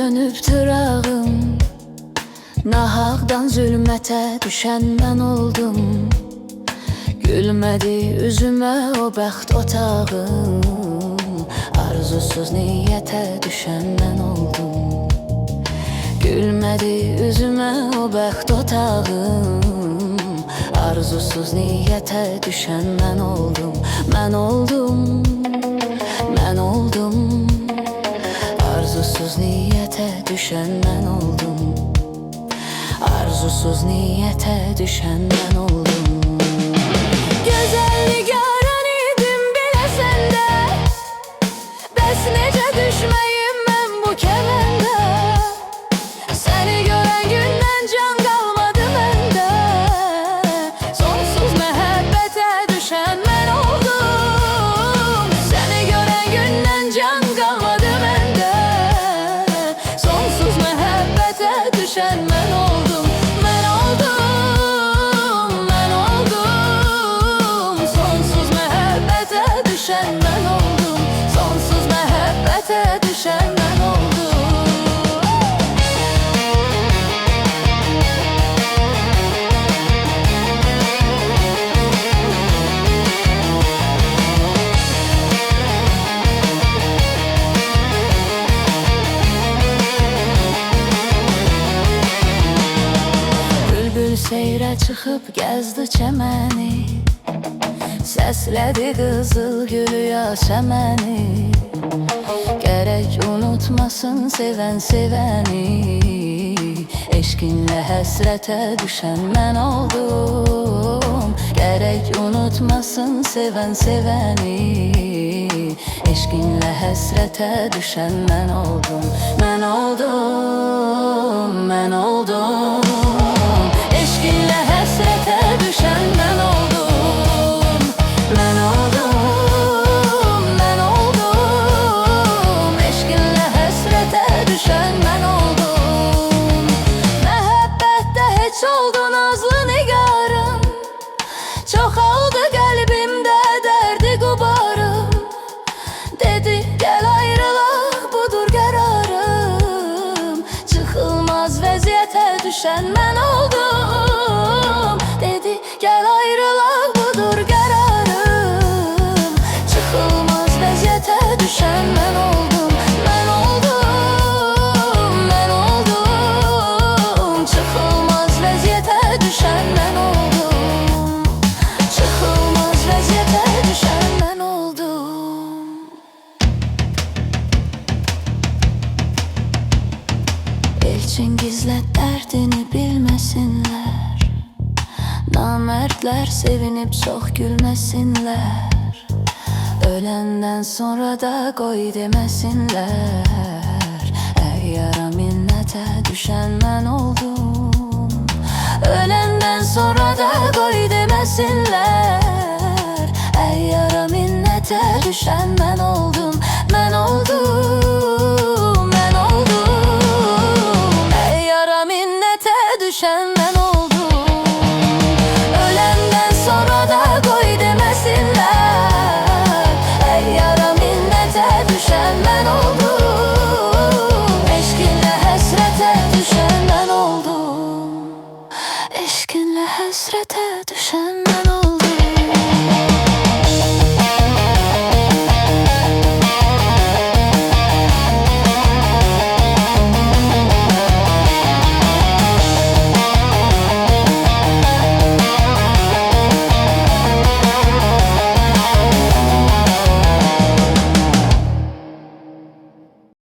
dönüp tırağım, nahaqdan zülmətə düşən mən oldum. Gülmədi üzümə o bəxt otağım, arzusuz niyyətə düşən mən oldum. Gülmədi üzümə o bəxt otağım, arzusuz niyyətə düşən mən oldum. Mən oldum, mən oldum, arzusuz niyyətə düşən mən oldum. Arzusuz niyyətə düşən mən oldum. Gözəllik yaran idim biləsən də, bəs necə düşməyim mən bu kəməndə. Səni görən gündən can qalmadı məndə, sonsuz məhəbbətə düşən mən oldum. Səni görən gündən can qalmadı məndə, sonsuz məhəbbətə düşən mən oldum. Düşən mən oldum, sonsuz məhəbbətə düşən mən oldum. Bülbül seyrə çıxıb gəzdi çəməni, səslədi qızıl gülü yasəməni. Gərək unutmasın sevən sevəni, eşqinlə həsrətə düşən mən oldum. Gərək unutmasın sevən sevəni, eşqinlə həsrətə düşən mən oldum. Mən oldum, mən oldum, eşqinlə həsrətə düşən mən oldum. Mən oldum, mən oldum, eşqinlə həsrətə düşən mən oldum. Məhəbbətdə heç oldu nazlı nigarım, çoxaldı qəlbimdə dərdi qubarım. Dedi gəl ayrılaq, budur qərarım, çıxılmaz vəziyyətə düşən mən oldum. Dedi gəl ayrılaq, budur qərarım, düşən mən oldum. Mən oldum, mən oldum, çıxılmaz vəziyyətə düşən mən oldum. Çıxılmaz vəziyyətə düşən mən oldum. Elçin gizlət dərdini bilməsinlər, namərdlər sevinib çox gülməsinlər. Öləndən sonra da qoy deməsinlər, əyyara minnətə düşən mən oldum. Öləndən sonra da qoy deməsinlər, əyyara minnətə düşən mən oldum. Mən oldum, mən oldum, əyyara minnətə düşən mən oldum. Öləndən sonra da qoy deməsinlər, əyyara minnətə düşən mən oldum. Eşqinlə həsrətə düşən mən oldum. Eşqinlə həsrətə düşən mən oldum.